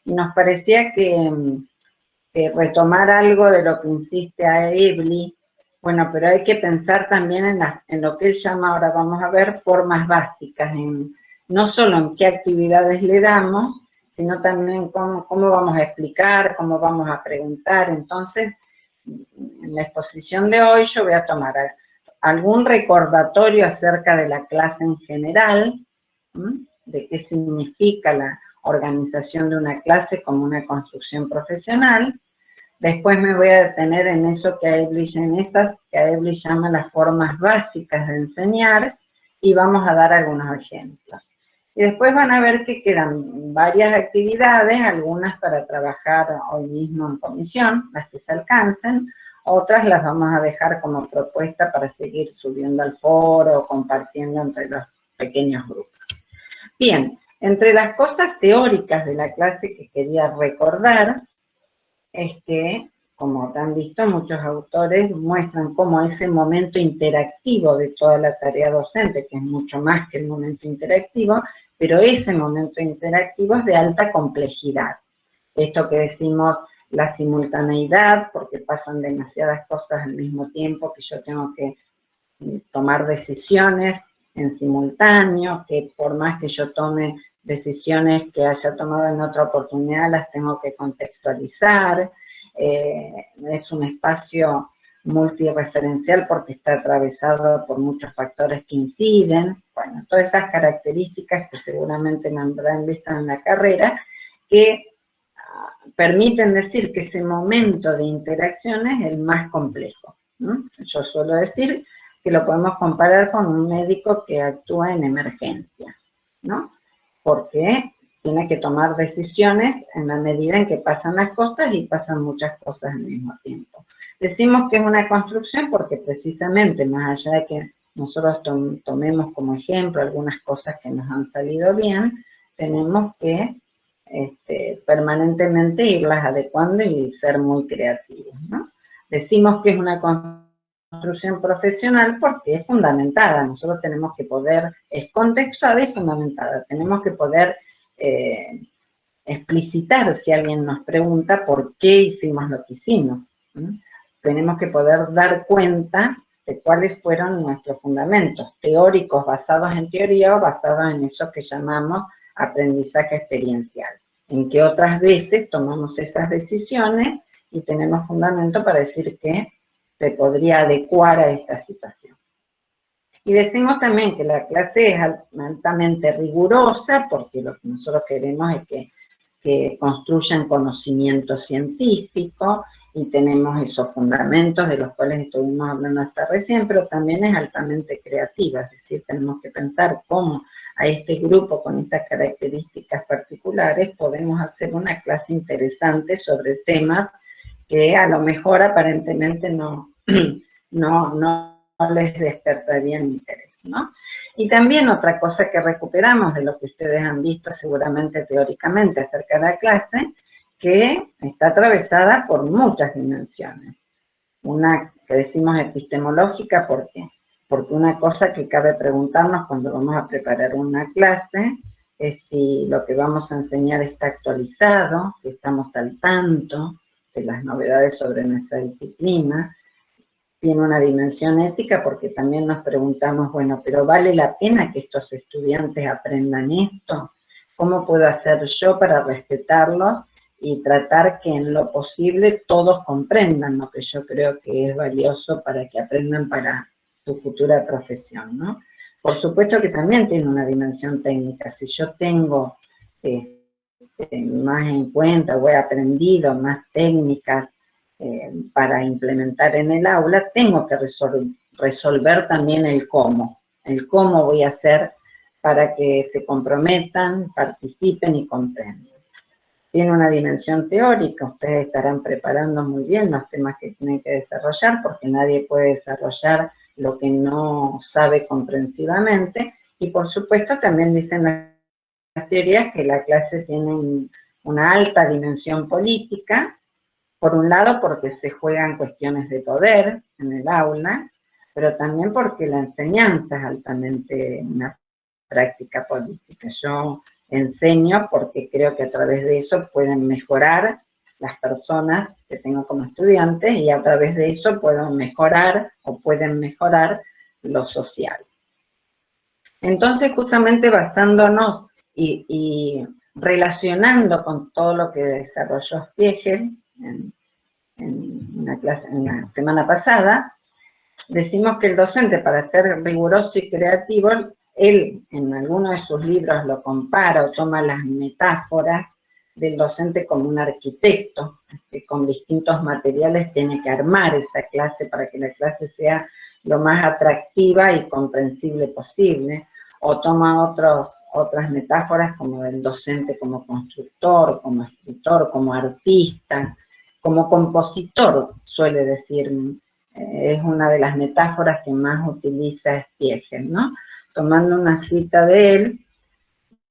y nos parecía que retomar algo de lo que insiste a Ebli, bueno, pero hay que pensar también en lo que él llama, ahora vamos a ver, formas básicas, no solo en qué actividades le damos, sino también cómo vamos a explicar, cómo vamos a preguntar. Entonces, en la exposición de hoy yo voy a tomar algún recordatorio acerca de la clase en general, de qué significa la organización de una clase como una construcción profesional. Después me voy a detener en eso que a Ebli llama las formas básicas de enseñar, y vamos a dar algunos ejemplos. Y después van a ver que quedan varias actividades, algunas para trabajar hoy mismo en comisión, las que se alcancen, otras las vamos a dejar como propuesta para seguir subiendo al foro, compartiendo entre los pequeños grupos. Bien, entre las cosas teóricas de la clase que quería recordar, es que, como han visto, muchos autores muestran cómo ese momento interactivo de toda la tarea docente, que es mucho más que el momento interactivo, pero ese momento interactivo es de alta complejidad. Esto que decimos, la simultaneidad, porque pasan demasiadas cosas al mismo tiempo, que yo tengo que tomar decisiones en simultáneo, que por más que yo tome decisiones que haya tomado en otra oportunidad, las tengo que contextualizar. Es un espacio multireferencial porque está atravesado por muchos factores que inciden. Bueno, todas esas características que seguramente me habrán visto en la carrera, que permiten decir que ese momento de interacción es el más complejo. Yo suelo decir que lo podemos comparar con un médico que actúa en emergencia, ¿no? Porque tiene que tomar decisiones en la medida en que pasan las cosas y pasan muchas cosas al mismo tiempo. Decimos que es una construcción porque precisamente, más allá de que nosotros tomemos como ejemplo algunas cosas que nos han salido bien, tenemos que permanentemente irlas adecuando y ser muy creativos, ¿no? Decimos que es una construcción profesional porque es fundamentada. Nosotros tenemos que poder, es contextuada y fundamentada. Tenemos que poder explicitar si alguien nos pregunta por qué hicimos lo que hicimos. Tenemos que poder dar cuenta de cuáles fueron nuestros fundamentos teóricos basados en teoría o basados en eso que llamamos aprendizaje experiencial, en que otras veces tomamos esas decisiones y tenemos fundamento para decir que se podría adecuar a esta situación. Y decimos también que la clase es altamente rigurosa porque lo que nosotros queremos es que construyan conocimiento científico y tenemos esos fundamentos de los cuales estuvimos hablando hasta recién, pero también es altamente creativa, es decir, tenemos que pensar cómo a este grupo con estas características particulares podemos hacer una clase interesante sobre temas que a lo mejor aparentemente no les despertarían interés, ¿no? Y también otra cosa que recuperamos de lo que ustedes han visto seguramente teóricamente acerca de la clase, que está atravesada por muchas dimensiones. Una que decimos epistemológica, ¿por qué? Porque una cosa que cabe preguntarnos cuando vamos a preparar una clase es si lo que vamos a enseñar está actualizado, si estamos al tanto de las novedades sobre nuestra disciplina. Tiene una dimensión ética porque también nos preguntamos, bueno, pero ¿vale la pena que estos estudiantes aprendan esto? ¿Cómo puedo hacer yo para respetarlos y tratar que en lo posible todos comprendan lo que yo creo que es valioso para que aprendan para su futura profesión, ¿no? Por supuesto que también tiene una dimensión técnica. Si yo tengo más en cuenta o he aprendido más técnicas para implementar en el aula, tengo que resolver también el cómo voy a hacer para que se comprometan, participen y comprendan. Tiene una dimensión teórica, ustedes estarán preparando muy bien los temas que tienen que desarrollar, porque nadie puede desarrollar lo que no sabe comprensivamente, y por supuesto también dicen las teorías que la clase tiene una alta dimensión política, por un lado porque se juegan cuestiones de poder en el aula, pero también porque la enseñanza es altamente una práctica política. Yo enseño porque creo que a través de eso pueden mejorar las personas que tengo como estudiantes y a través de eso puedo mejorar o pueden mejorar lo social. Entonces, justamente basándonos y relacionando con todo lo que desarrolló Spiegel en la semana pasada, decimos que el docente, para ser riguroso y creativo, él en alguno de sus libros lo compara o toma las metáforas del docente como un arquitecto, que con distintos materiales tiene que armar esa clase para que la clase sea lo más atractiva y comprensible posible, o toma otras metáforas como del docente como constructor, como escritor, como artista, como compositor, suele decir. Es una de las metáforas que más utiliza Spiegel, ¿no? Tomando una cita de él,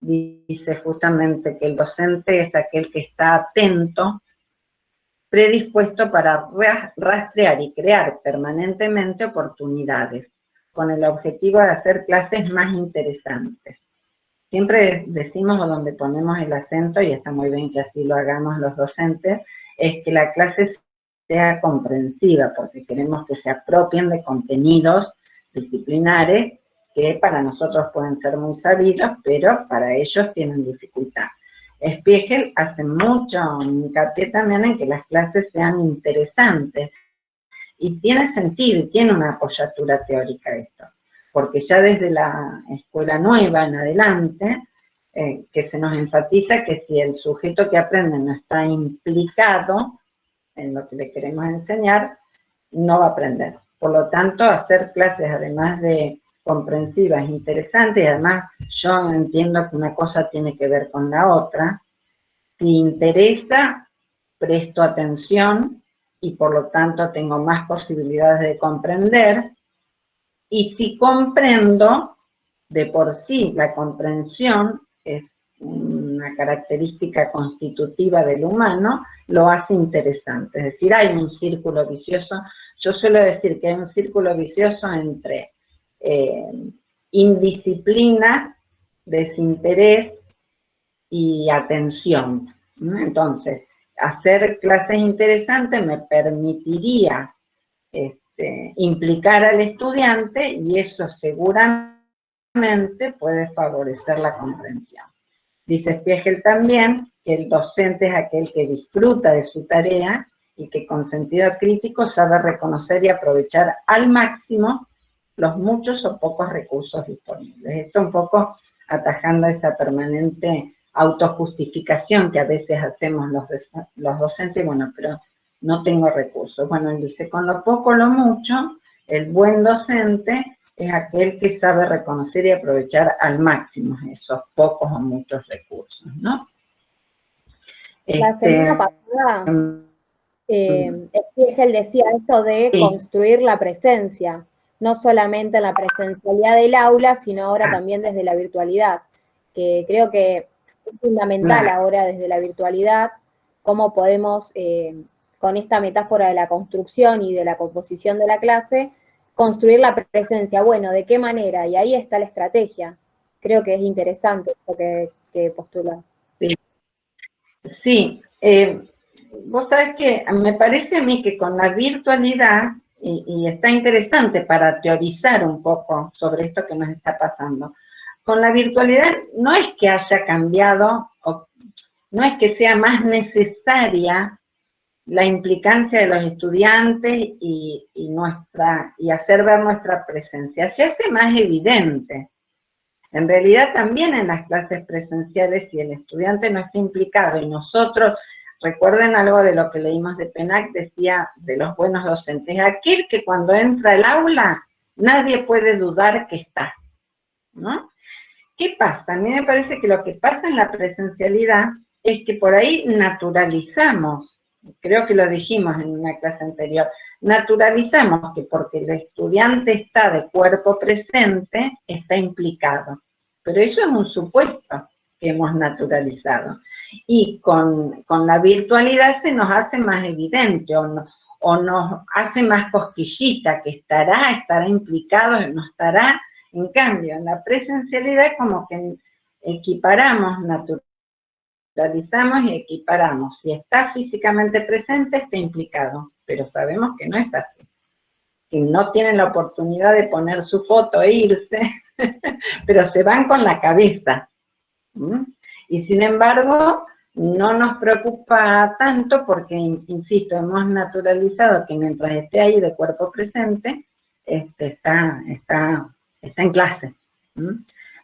dice justamente que el docente es aquel que está atento, predispuesto para rastrear y crear permanentemente oportunidades, con el objetivo de hacer clases más interesantes. Siempre decimos, o donde ponemos el acento, y está muy bien que así lo hagamos los docentes, es que la clase sea comprensiva, porque queremos que se apropien de contenidos disciplinares que para nosotros pueden ser muy sabidos, pero para ellos tienen dificultad. Spiegel hace mucho hincapié también en que las clases sean interesantes, y tiene sentido, y tiene una apoyatura teórica esto, porque ya desde la escuela nueva en adelante, que se nos enfatiza que si el sujeto que aprende no está implicado en lo que le queremos enseñar, no va a aprender. Por lo tanto, hacer clases, además de comprensivas, interesantes, y además yo entiendo que una cosa tiene que ver con la otra. Si interesa, presto atención y por lo tanto tengo más posibilidades de comprender. Y si comprendo, de por sí la comprensión es una característica constitutiva del humano, lo hace interesante. Es decir, hay un círculo vicioso. Yo suelo decir que hay un círculo vicioso entre indisciplina, desinterés y atención. Entonces, hacer clases interesantes me permitiría implicar al estudiante y eso seguramente puede favorecer la comprensión. Dice Spiegel también que el docente es aquel que disfruta de su tarea y que con sentido crítico sabe reconocer y aprovechar al máximo los muchos o pocos recursos disponibles. Esto un poco atajando esa permanente autojustificación que a veces hacemos los docentes, bueno, pero no tengo recursos. Bueno, él dice, con lo poco o lo mucho, el buen docente es aquel que sabe reconocer y aprovechar al máximo esos pocos o muchos recursos, ¿no? La semana pasada, Spiegel decía esto de construir la presencia, no solamente en la presencialidad del aula, sino ahora también desde la virtualidad, que creo que es fundamental ahora desde la virtualidad, cómo podemos, con esta metáfora de la construcción y de la composición de la clase, construir la presencia. Bueno, ¿de qué manera? Y ahí está la estrategia. Creo que es interesante lo que postula. Sí, sí. Vos sabés que me parece a mí que con la virtualidad, y está interesante para teorizar un poco sobre esto que nos está pasando, con la virtualidad no es que haya cambiado, no es que sea más necesaria la implicancia de los estudiantes y hacer ver nuestra presencia. Se hace más evidente. En realidad también en las clases presenciales, si el estudiante no está implicado y nosotros, recuerden algo de lo que leímos de Penac, decía de los buenos docentes, aquel que cuando entra al aula nadie puede dudar que está, ¿no? ¿Qué pasa? A mí me parece que lo que pasa en la presencialidad es que por ahí naturalizamos, creo que lo dijimos en una clase anterior, naturalizamos que porque el estudiante está de cuerpo presente, está implicado. Pero eso es un supuesto que hemos naturalizado. Y con la virtualidad se nos hace más evidente o nos hace más cosquillita que estará implicado, no estará. En cambio, en la presencialidad como que equiparamos, naturalizamos y equiparamos. Si está físicamente presente, está implicado, pero sabemos que no es así. Que no tienen la oportunidad de poner su foto e irse, pero se van con la cabeza. Y sin embargo, no nos preocupa tanto porque, insisto, hemos naturalizado que mientras esté ahí de cuerpo presente, está en clase.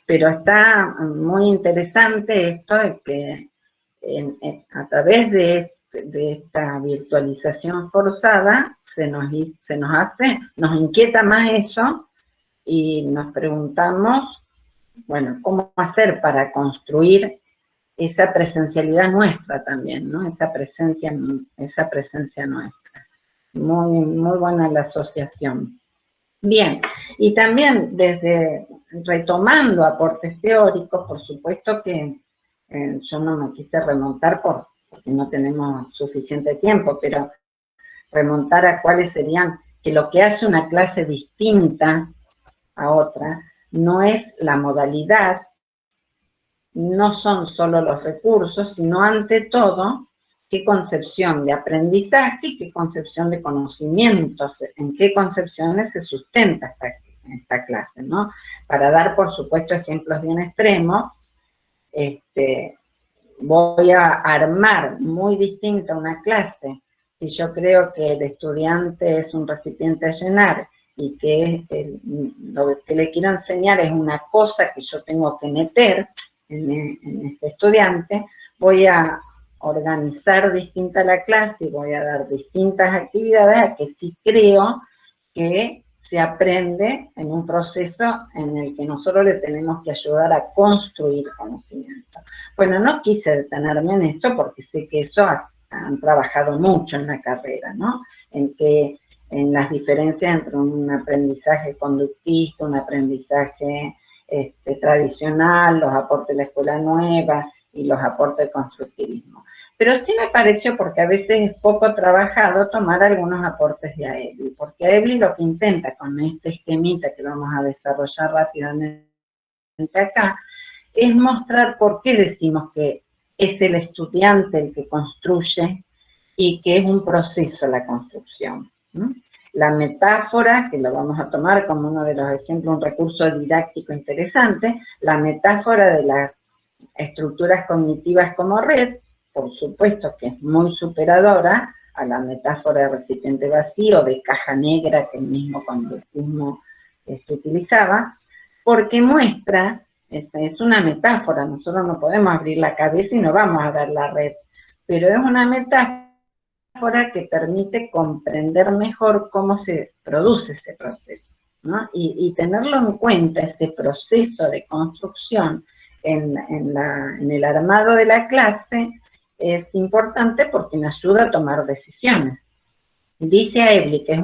Pero está muy interesante esto de que a través de esta virtualización forzada nos inquieta más eso y nos preguntamos, bueno, ¿cómo hacer para construir esa presencialidad nuestra también, ¿no? Esa presencia nuestra. Muy, muy buena la asociación. Bien, y también retomando aportes teóricos, por supuesto que yo no me quise remontar porque no tenemos suficiente tiempo, pero remontar a cuáles serían, que lo que hace una clase distinta a otra no es la modalidad, no son solo los recursos, sino ante todo qué concepción de aprendizaje y qué concepción de conocimientos, en qué concepciones se sustenta esta clase, ¿no? Para dar, por supuesto, ejemplos bien extremos, voy a armar muy distinta una clase si yo creo que el estudiante es un recipiente a llenar y que lo que le quiero enseñar es una cosa que yo tengo que meter en ese estudiante, voy a organizar distinta la clase y voy a dar distintas actividades a que sí creo que se aprende en un proceso en el que nosotros le tenemos que ayudar a construir conocimiento. Bueno, no quise detenerme en eso porque sé que eso han trabajado mucho en la carrera, ¿no? En las diferencias entre un aprendizaje conductista, un aprendizaje tradicional, los aportes de la escuela nueva y los aportes del constructivismo. Pero sí me pareció, porque a veces es poco trabajado, tomar algunos aportes de Aebli, porque Aebli lo que intenta con este esquemita que vamos a desarrollar rápidamente acá, es mostrar por qué decimos que es el estudiante el que construye y que es un proceso la construcción. La metáfora, que lo vamos a tomar como uno de los ejemplos, un recurso didáctico interesante, la metáfora de las estructuras cognitivas como red, por supuesto que es muy superadora a la metáfora de recipiente vacío, de caja negra que el mismo conductismo utilizaba, porque muestra, es una metáfora, nosotros no podemos abrir la cabeza y no vamos a ver la red, pero es una metáfora que permite comprender mejor cómo se produce ese proceso, ¿no? Y tenerlo en cuenta, ese proceso de construcción en el armado de la clase, es importante porque me ayuda a tomar decisiones. Dice Aebli, que es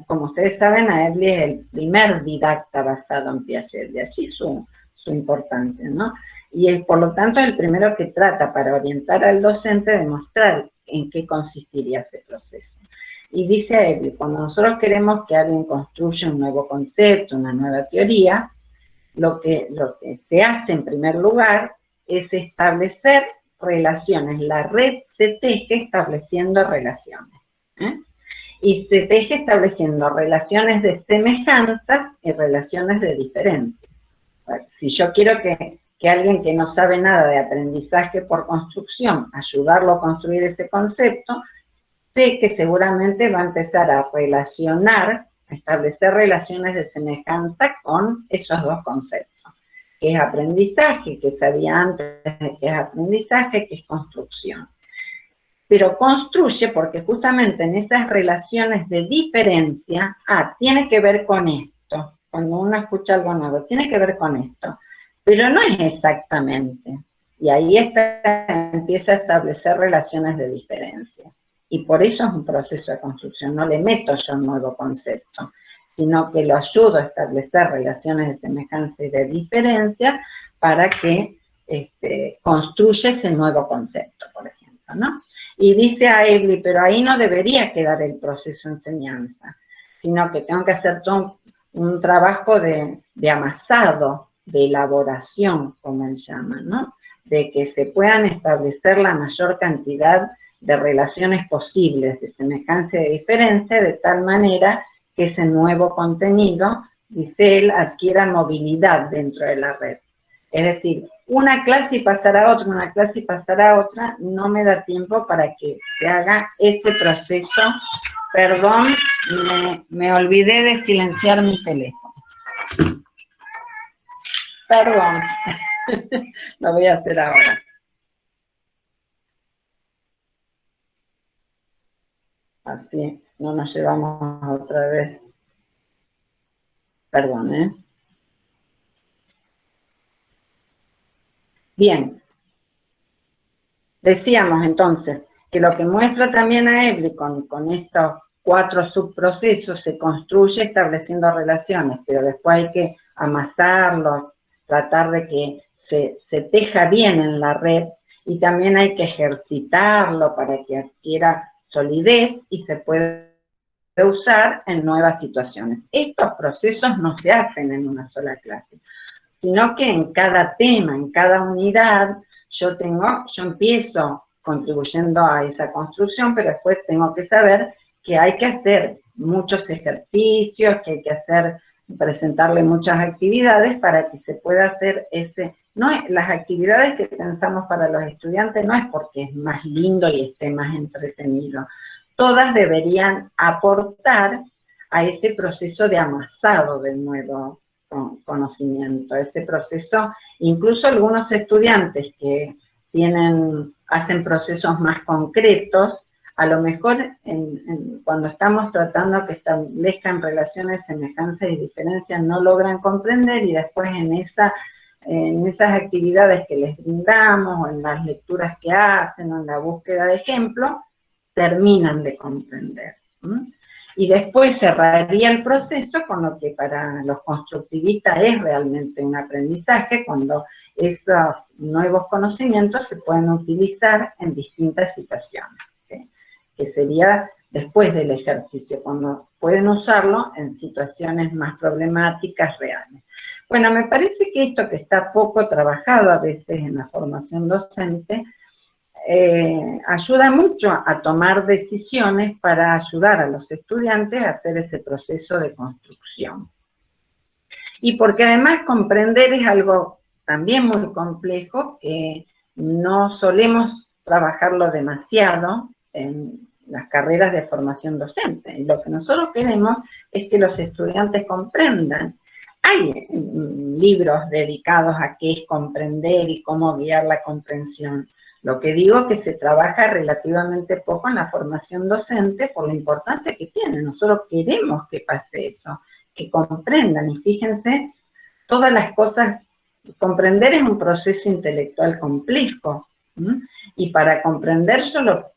como ustedes saben, Aebli es el primer didacta basado en Piaget, de allí su importancia, ¿no? Y por lo tanto es el primero que trata para orientar al docente de mostrar en qué consistiría ese proceso. Y dice Aebli, cuando nosotros queremos que alguien construya un nuevo concepto, una nueva teoría, lo que se hace en primer lugar es establecer relaciones. La red se teje estableciendo relaciones. Y se teje estableciendo relaciones de semejanza y relaciones de diferencia. Si yo quiero que alguien que no sabe nada de aprendizaje por construcción, ayudarlo a construir ese concepto, sé que seguramente va a empezar a relacionar, a establecer relaciones de semejanza con esos dos conceptos, que es aprendizaje, que sabía antes de que es aprendizaje, que es construcción. Pero construye porque justamente en esas relaciones de diferencia, tiene que ver con esto. Cuando uno escucha algo nuevo, tiene que ver con esto. Pero no es exactamente. Y ahí empieza a establecer relaciones de diferencia. Y por eso es un proceso de construcción. No le meto yo un nuevo concepto, sino que lo ayudo a establecer relaciones de semejanza y de diferencia para que construya ese nuevo concepto, por ejemplo, ¿no? Y dice Aebli, pero ahí no debería quedar el proceso de enseñanza, sino que tengo que hacer todo un trabajo de amasado de elaboración, como él llama, ¿no? De que se puedan establecer la mayor cantidad de relaciones posibles, de semejanza y de diferencia, de tal manera que ese nuevo contenido, dice él, adquiera movilidad dentro de la red. Es decir, una clase y pasar a otra, una clase y pasar a otra, no me da tiempo para que se haga ese proceso. Perdón, me olvidé de silenciar mi teléfono. Perdón, lo voy a hacer ahora. Así no nos llevamos otra vez. Perdón, ¿eh? Bien. Decíamos entonces que lo que muestra también a Evely con estos 4 subprocesos se construye estableciendo relaciones, pero después hay que amasarlos, tratar de que se teja bien en la red y también hay que ejercitarlo para que adquiera solidez y se pueda usar en nuevas situaciones. Estos procesos no se hacen en una sola clase, sino que en cada tema, en cada unidad, yo empiezo contribuyendo a esa construcción, pero después tengo que saber que hay que hacer muchos ejercicios, que hay que presentarle muchas actividades para que se pueda hacer las actividades que pensamos para los estudiantes no es porque es más lindo y esté más entretenido. Todas deberían aportar a ese proceso de amasado del nuevo conocimiento, ese proceso. Incluso algunos estudiantes que hacen procesos más concretos, a lo mejor cuando estamos tratando que establezcan relaciones, semejanzas y diferencias, no logran comprender y después en esas actividades que les brindamos, o en las lecturas que hacen, o en la búsqueda de ejemplos, terminan de comprender. Y después cerraría el proceso con lo que para los constructivistas es realmente un aprendizaje, cuando esos nuevos conocimientos se pueden utilizar en distintas situaciones, ¿sí? Que sería después del ejercicio, cuando pueden usarlo en situaciones más problemáticas reales. Bueno, me parece que esto que está poco trabajado a veces en la formación docente, ayuda mucho a tomar decisiones para ayudar a los estudiantes a hacer ese proceso de construcción. Y porque además comprender es algo también muy complejo, que no solemos trabajarlo demasiado en las carreras de formación docente. Y lo que nosotros queremos es que los estudiantes comprendan. Hay libros dedicados a qué es comprender y cómo guiar la comprensión. Lo que digo es que se trabaja relativamente poco en la formación docente por la importancia que tiene. Nosotros queremos que pase eso, que comprendan. Y fíjense, todas las cosas, comprender es un proceso intelectual complejo. Y para comprender yo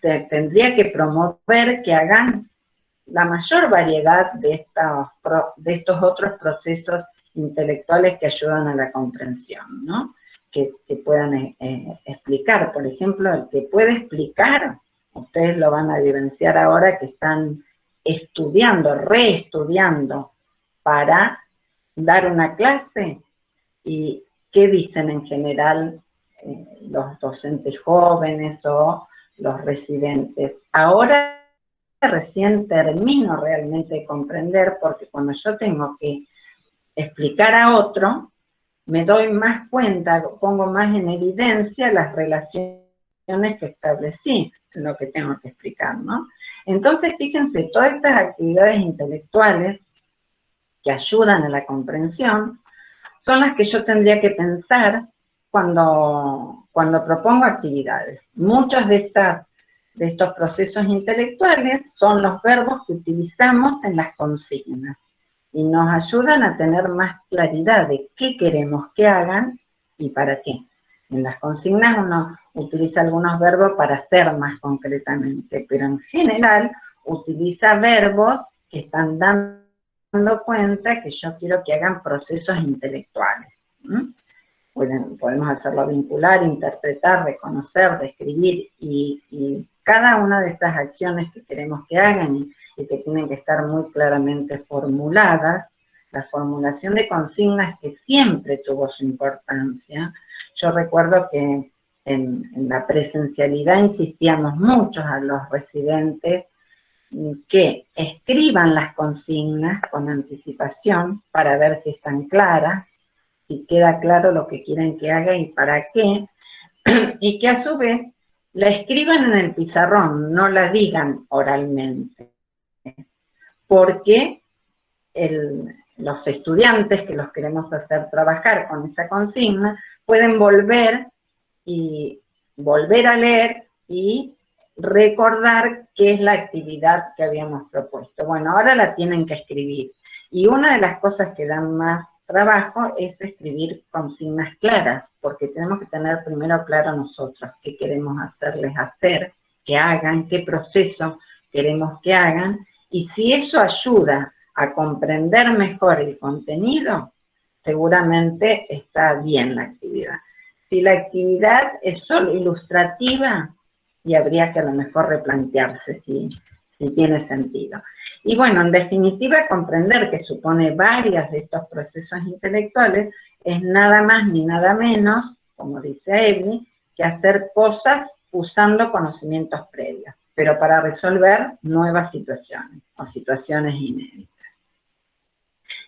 tendría que promover que hagan la mayor variedad de estos otros procesos intelectuales que ayudan a la comprensión, ¿no? Que puedan explicar. Por ejemplo, el que puede explicar, ustedes lo van a vivenciar ahora que están estudiando, reestudiando para dar una clase. ¿Y qué dicen en general los docentes jóvenes o los residentes? Ahora recién termino realmente de comprender, porque cuando yo tengo que explicar a otro, me doy más cuenta, pongo más en evidencia las relaciones que establecí en lo que tengo que explicar, ¿no? Entonces, fíjense, todas estas actividades intelectuales que ayudan a la comprensión son las que yo tendría que pensar cuando propongo actividades. Muchos de estos procesos intelectuales son los verbos que utilizamos en las consignas y nos ayudan a tener más claridad de qué queremos que hagan y para qué. En las consignas uno utiliza algunos verbos para hacer más concretamente, pero en general utiliza verbos que están dando cuenta que yo quiero que hagan procesos intelectuales. Podemos hacerlo vincular, interpretar, reconocer, describir, y cada una de esas acciones que queremos que hagan y que tienen que estar muy claramente formuladas, la formulación de consignas, que siempre tuvo su importancia. Yo recuerdo que en la presencialidad insistíamos mucho a los residentes que escriban las consignas con anticipación para ver si están claras, si queda claro lo que quieren que haga y para qué, y que a su vez la escriban en el pizarrón, no la digan oralmente, porque los estudiantes que los queremos hacer trabajar con esa consigna pueden volver a leer y recordar qué es la actividad que habíamos propuesto. Bueno, ahora la tienen que escribir. Y una de las cosas que dan más trabajo es escribir consignas claras, porque tenemos que tener primero claro nosotros qué queremos hacerles hacer, que hagan, qué proceso queremos que hagan, y si eso ayuda a comprender mejor el contenido, seguramente está bien la actividad. Si la actividad es solo ilustrativa, y habría que a lo mejor replantearse si tiene sentido. Y bueno, en definitiva, comprender que supone varios de estos procesos intelectuales es nada más ni nada menos, como dice Evelyn, que hacer cosas usando conocimientos previos, pero para resolver nuevas situaciones o situaciones inéditas.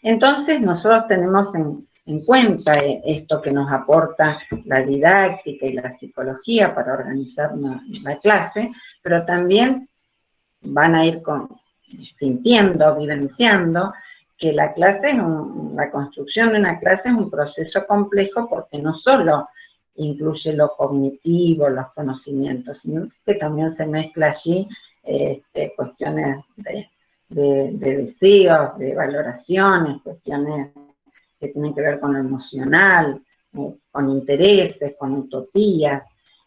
Entonces, nosotros tenemos en cuenta esto que nos aporta la didáctica y la psicología para organizar la clase, pero también van a ir sintiendo, vivenciando que la clase, la construcción de una clase es un proceso complejo porque no solo incluye lo cognitivo, los conocimientos, sino que también se mezcla allí cuestiones de deseos, de valoraciones, cuestiones que tienen que ver con lo emocional, con intereses, con utopías,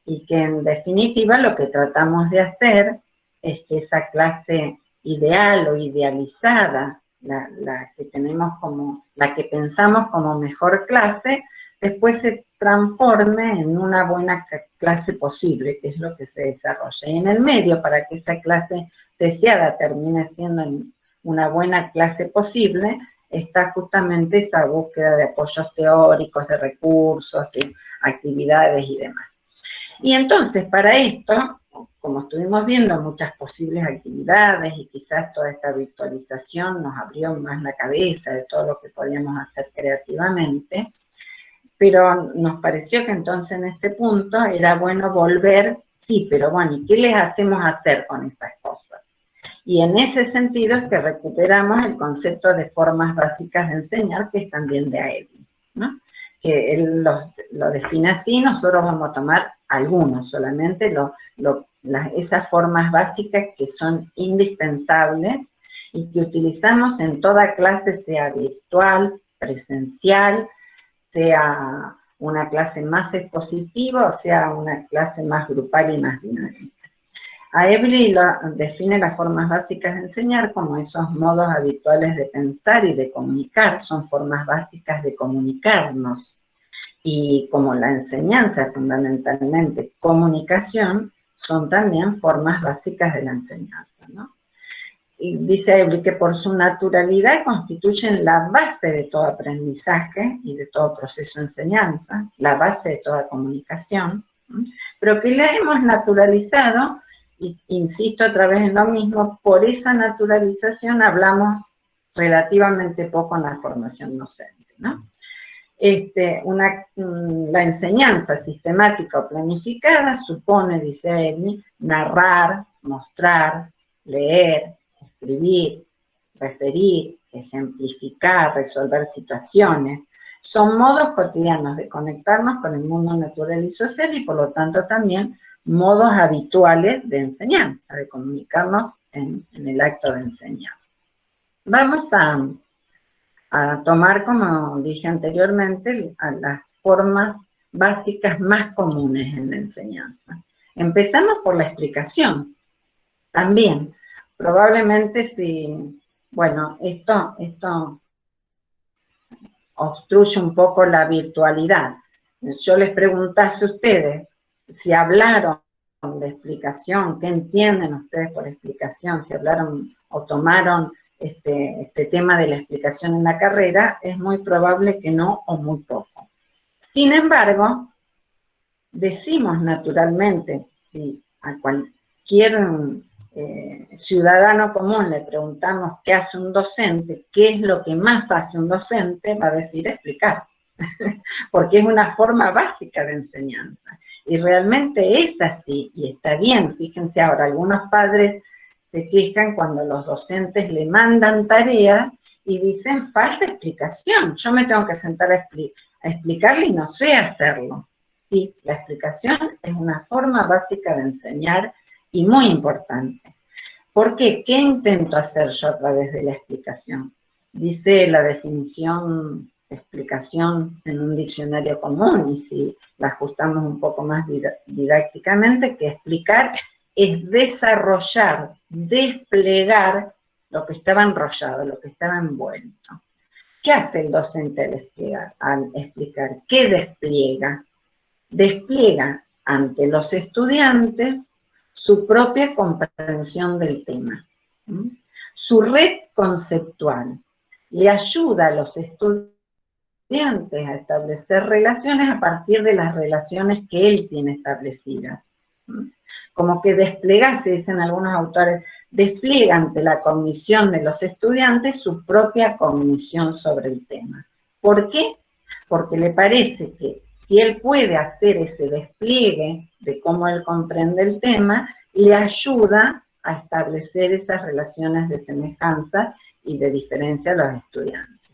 y que en definitiva lo que tratamos de hacer es que esa clase ideal o idealizada, la que tenemos como, la que pensamos como mejor clase, después se transforme en una buena clase posible, que es lo que se desarrolla. Y en el medio, para que esa clase deseada termine siendo una buena clase posible, está justamente esa búsqueda de apoyos teóricos, de recursos, de actividades y demás. Y entonces, para esto, como estuvimos viendo muchas posibles actividades y quizás toda esta virtualización nos abrió más la cabeza de todo lo que podíamos hacer creativamente, pero nos pareció que entonces en este punto era bueno volver, sí, pero bueno, ¿y qué les hacemos hacer con estas cosas? Y en ese sentido es que recuperamos el concepto de formas básicas de enseñar, que es también de Aedin, ¿no? Que él lo define así, nosotros vamos a tomar algunos solamente, esas formas básicas que son indispensables y que utilizamos en toda clase, sea virtual, presencial, sea una clase más expositiva o sea una clase más grupal y más dinámica. A Evelyn define las formas básicas de enseñar como esos modos habituales de pensar y de comunicar, son formas básicas de comunicarnos. Y como la enseñanza es fundamentalmente comunicación, son también formas básicas de la enseñanza, ¿no? Y dice Evelyn que por su naturalidad constituyen la base de todo aprendizaje y de todo proceso de enseñanza, la base de toda comunicación, ¿no? Pero que la hemos naturalizado, y insisto otra vez en lo mismo, por esa naturalización hablamos relativamente poco en la formación docente, ¿no? La enseñanza sistemática o planificada supone, dice Evelyn, narrar, mostrar, leer, escribir, referir, ejemplificar, resolver situaciones. Son modos cotidianos de conectarnos con el mundo natural y social y por lo tanto también modos habituales de enseñanza, de comunicarnos en el acto de enseñar. Vamos a tomar, como dije anteriormente, a las formas básicas más comunes en la enseñanza. Empezamos por la explicación. También, probablemente si, bueno, esto obstruye un poco la virtualidad. Yo les preguntase a ustedes si hablaron de explicación, qué entienden ustedes por explicación, si hablaron o tomaron este tema de la explicación en la carrera, es muy probable que no o muy poco. Sin embargo, decimos naturalmente, si a cualquier ciudadano común le preguntamos qué hace un docente, qué es lo que más hace un docente, va a decir explicar, porque es una forma básica de enseñanza. Y realmente es así, y está bien. Fíjense ahora, algunos padres se quejan cuando los docentes le mandan tareas y dicen, falta explicación, yo me tengo que sentar a explicarle y no sé hacerlo. Sí, la explicación es una forma básica de enseñar y muy importante. ¿Por qué? ¿Qué intento hacer yo a través de la explicación? Dice la definición de explicación en un diccionario común, y si la ajustamos un poco más didácticamente, que explicar es desarrollar, desplegar lo que estaba enrollado, lo que estaba envuelto. ¿Qué hace el docente al explicar? ¿Qué despliega? Despliega ante los estudiantes su propia comprensión del tema, su red conceptual, le ayuda a los estudiantes a establecer relaciones a partir de las relaciones que él tiene establecidas. Como que despliega, se dicen algunos autores, despliega ante la cognición de los estudiantes su propia cognición sobre el tema. ¿Por qué? Porque le parece que si él puede hacer ese despliegue de cómo él comprende el tema, le ayuda a establecer esas relaciones de semejanza y de diferencia a los estudiantes.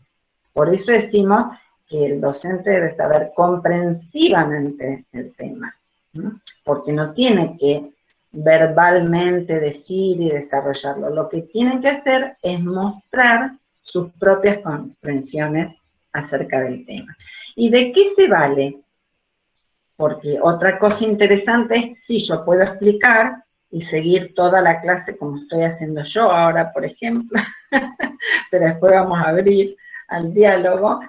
Por eso decimos que el docente debe saber comprensivamente el tema, ¿no? Porque no tiene que verbalmente decir y desarrollarlo. Lo que tiene que hacer es mostrar sus propias comprensiones acerca del tema. ¿Y de qué se vale? Porque otra cosa interesante es, sí, yo puedo explicar y seguir toda la clase como estoy haciendo yo ahora, por ejemplo, pero después vamos a abrir al diálogo,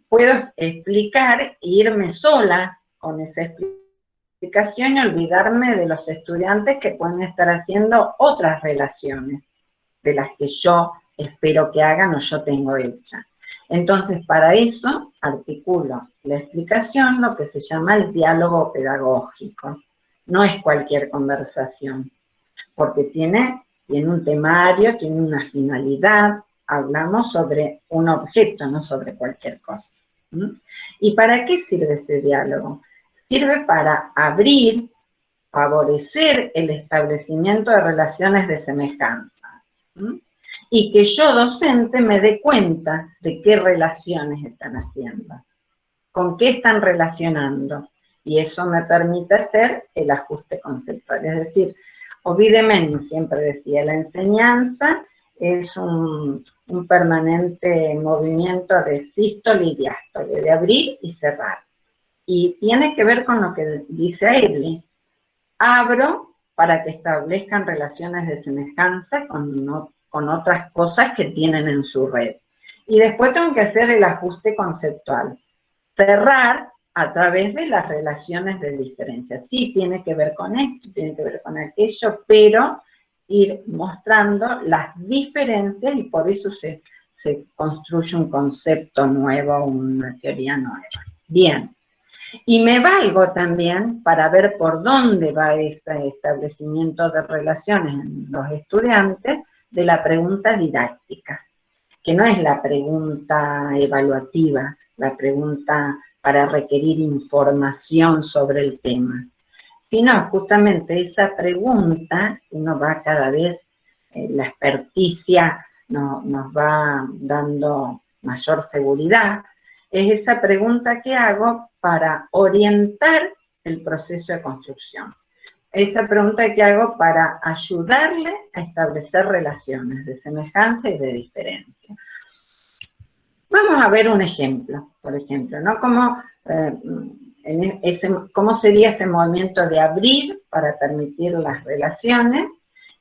puedo explicar e irme sola con esa explicación y olvidarme de los estudiantes que pueden estar haciendo otras relaciones de las que yo espero que hagan o yo tengo hecha. Entonces, para eso articulo la explicación, lo que se llama el diálogo pedagógico. No es cualquier conversación, porque tiene un temario, tiene una finalidad, hablamos sobre un objeto, no sobre cualquier cosa. ¿Y para qué sirve ese diálogo? Sirve para abrir, favorecer el establecimiento de relaciones de semejanza. Y que yo, docente, me dé cuenta de qué relaciones están haciendo, con qué están relacionando, y eso me permite hacer el ajuste conceptual. Es decir, Ovide Menem siempre decía, la enseñanza es un permanente movimiento de sístole y diástole, de abrir y cerrar. Y tiene que ver con lo que dice Airlie. Abro para que establezcan relaciones de semejanza con otras cosas que tienen en su red. Y después tengo que hacer el ajuste conceptual. Cerrar a través de las relaciones de diferencia. Sí, tiene que ver con esto, tiene que ver con aquello, pero ir mostrando las diferencias y por eso se construye un concepto nuevo, una teoría nueva. Bien. Y me valgo también para ver por dónde va este establecimiento de relaciones en los estudiantes de la pregunta didáctica, que no es la pregunta evaluativa, la pregunta para requerir información sobre el tema, sino justamente esa pregunta, uno va cada vez, la experticia nos va dando mayor seguridad, es esa pregunta que hago para orientar el proceso de construcción. Esa pregunta que hago para ayudarle a establecer relaciones de semejanza y de diferencia. Vamos a ver un ejemplo, por ejemplo, ¿no? ¿Cómo sería ese movimiento de abrir para permitir las relaciones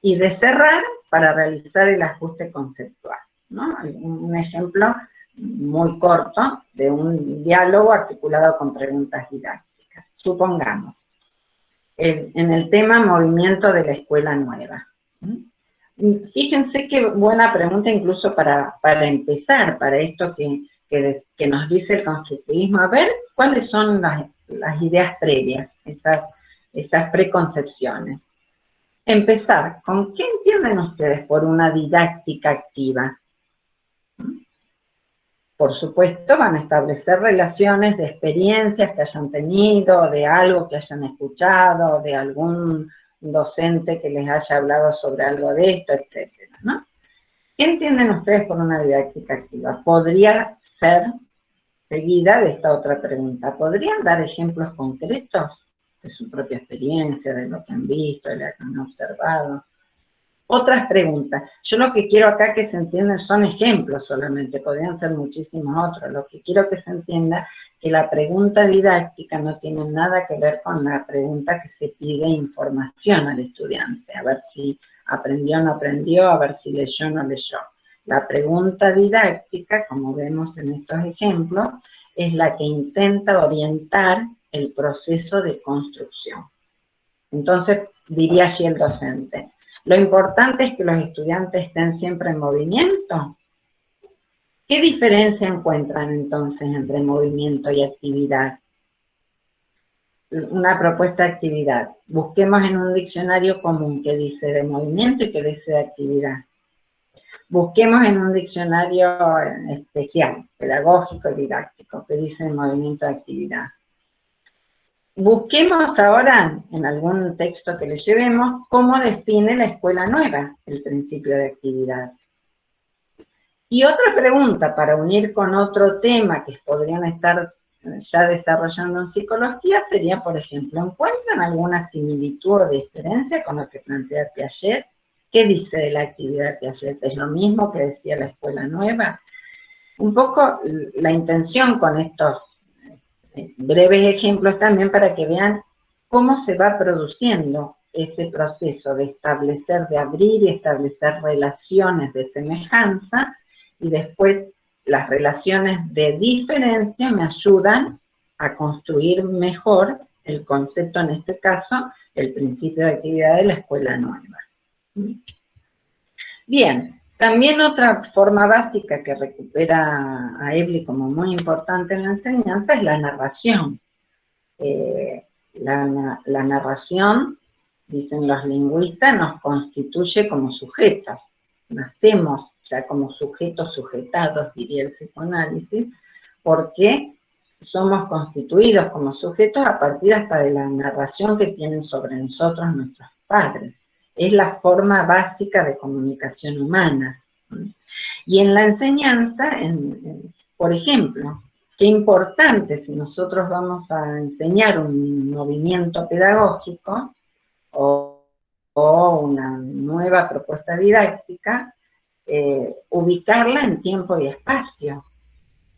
y de cerrar para realizar el ajuste conceptual, ¿no? Un ejemplo muy corto de un diálogo articulado con preguntas didácticas. Supongamos, en el tema movimiento de la escuela nueva. Fíjense qué buena pregunta incluso para empezar, para esto que nos dice el constructivismo. A ver, ¿cuáles son las ideas previas, esas preconcepciones? Empezar, ¿con qué entienden ustedes por una didáctica activa? Por supuesto, van a establecer relaciones de experiencias que hayan tenido, de algo que hayan escuchado, de algún docente que les haya hablado sobre algo de esto, etcétera, ¿no? ¿Qué entienden ustedes por una didáctica activa? Podría ser seguida de esta otra pregunta. ¿Podrían dar ejemplos concretos de su propia experiencia, de lo que han visto, de lo que han observado? Otras preguntas. Yo lo que quiero acá que se entiendan son ejemplos solamente, podrían ser muchísimos otros. Lo que quiero que se entienda que la pregunta didáctica no tiene nada que ver con la pregunta que se pide información al estudiante, a ver si aprendió o no aprendió, a ver si leyó o no leyó. La pregunta didáctica, como vemos en estos ejemplos, es la que intenta orientar el proceso de construcción. Entonces, diría allí el docente, lo importante es que los estudiantes estén siempre en movimiento. ¿Qué diferencia encuentran entonces entre movimiento y actividad? Una propuesta de actividad. Busquemos en un diccionario común que dice de movimiento y que dice de actividad. Busquemos en un diccionario especial, pedagógico y didáctico, que dice de movimiento de actividad. Busquemos ahora, en algún texto que le llevemos, cómo define la escuela nueva el principio de actividad. Y otra pregunta para unir con otro tema que podrían estar ya desarrollando en psicología sería, por ejemplo, ¿encuentran alguna similitud o diferencia con lo que plantea Piaget? ¿Qué dice de la actividad Piaget? ¿Es lo mismo que decía la escuela nueva? Un poco la intención con estos breves ejemplos también para que vean cómo se va produciendo ese proceso de establecer, de abrir y establecer relaciones de semejanza, y después las relaciones de diferencia me ayudan a construir mejor el concepto, en este caso, el principio de actividad de la escuela nueva. Bien, también otra forma básica que recupera a Ebli como muy importante en la enseñanza es la narración. La narración, dicen los lingüistas, nos constituye como sujetos. Nacemos ya como sujetos sujetados, diría el psicoanálisis, porque somos constituidos como sujetos a partir hasta de la narración que tienen sobre nosotros nuestros padres. Es la forma básica de comunicación humana. Y en la enseñanza, por ejemplo, qué importante si nosotros vamos a enseñar un movimiento pedagógico o una nueva propuesta didáctica, ubicarla en tiempo y espacio,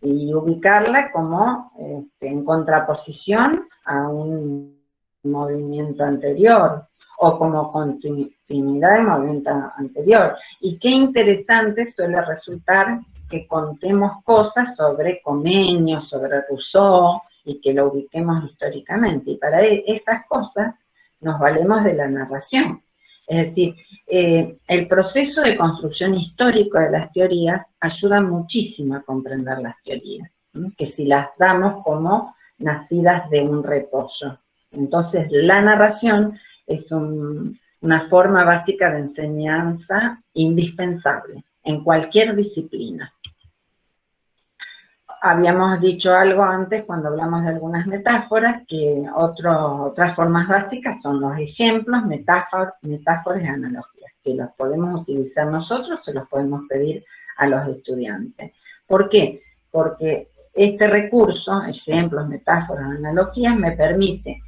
y ubicarla como en contraposición a un movimiento anterior, o como continuidad del movimiento anterior. Y qué interesante suele resultar que contemos cosas sobre Comenius, sobre Rousseau, y que lo ubiquemos históricamente. Y para esas cosas nos valemos de la narración. Es decir, el proceso de construcción histórico de las teorías ayuda muchísimo a comprender las teorías, ¿no? Que si las damos como nacidas de un reposo. Entonces, la narración es una forma básica de enseñanza indispensable en cualquier disciplina. Habíamos dicho algo antes cuando hablamos de algunas metáforas, que otras formas básicas son los ejemplos, metáforas y analogías, que los podemos utilizar nosotros, se los podemos pedir a los estudiantes. ¿Por qué? Porque este recurso, ejemplos, metáforas, analogías, me permite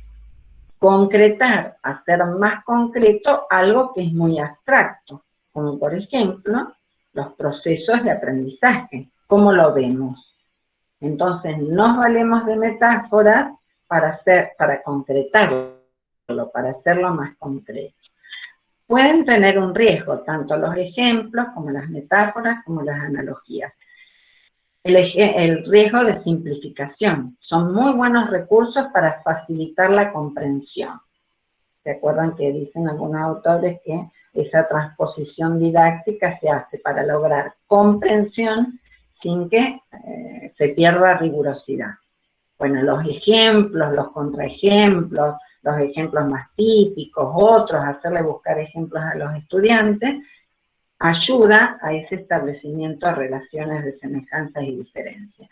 concretar, hacer más concreto algo que es muy abstracto, como por ejemplo los procesos de aprendizaje. ¿Cómo lo vemos? Entonces nos valemos de metáforas para concretarlo, para hacerlo más concreto. Pueden tener un riesgo, tanto los ejemplos como las metáforas como las analogías. El riesgo de simplificación. Son muy buenos recursos para facilitar la comprensión. ¿Se acuerdan que dicen algunos autores que esa transposición didáctica se hace para lograr comprensión sin que se pierda rigurosidad. Bueno, los ejemplos, los contraejemplos, los ejemplos más típicos, otros, hacerle buscar ejemplos a los estudiantes, ayuda a ese establecimiento de relaciones de semejanzas y diferencias.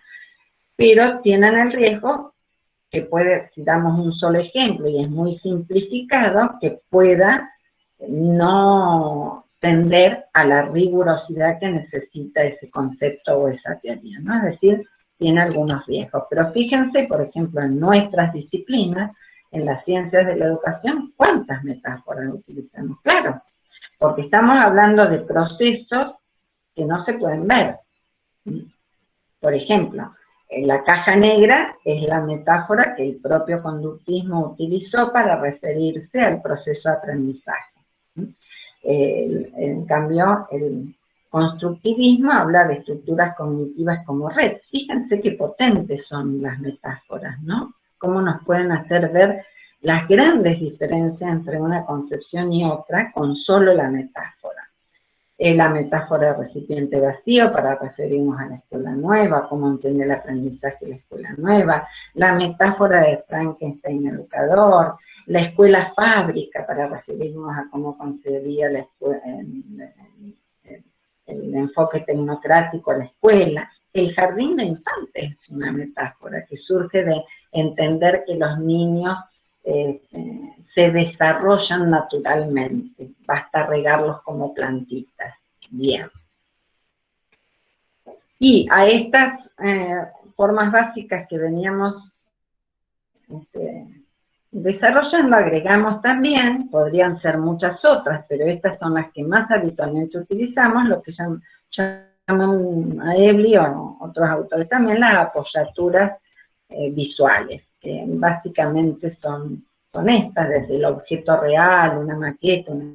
Pero tienen el riesgo que puede, si damos un solo ejemplo y es muy simplificado, que pueda no tender a la rigurosidad que necesita ese concepto o esa teoría, ¿no? Es decir, tiene algunos riesgos. Pero fíjense, por ejemplo, en nuestras disciplinas, en las ciencias de la educación, ¿cuántas metáforas utilizamos? Claro, porque estamos hablando de procesos que no se pueden ver. Por ejemplo, la caja negra es la metáfora que el propio conductismo utilizó para referirse al proceso de aprendizaje. En cambio, el constructivismo habla de estructuras cognitivas como red. Fíjense qué potentes son las metáforas, ¿no? Cómo nos pueden hacer ver las grandes diferencias entre una concepción y otra con solo la metáfora. La metáfora de recipiente vacío para referirnos a la escuela nueva, cómo entiende el aprendizaje de la escuela nueva, la metáfora de Frankenstein educador, la escuela fábrica para referirnos a cómo concebía la escuela, el enfoque tecnocrático a la escuela. El jardín de infantes es una metáfora que surge de entender que los niños se desarrollan naturalmente, basta regarlos como plantitas. Bien. Y a estas formas básicas que veníamos desarrollando, agregamos también, podrían ser muchas otras, pero estas son las que más habitualmente utilizamos, lo que llaman a Ebley o otros autores también, las apoyaturas visuales, que básicamente son estas, desde el objeto real, una maqueta, una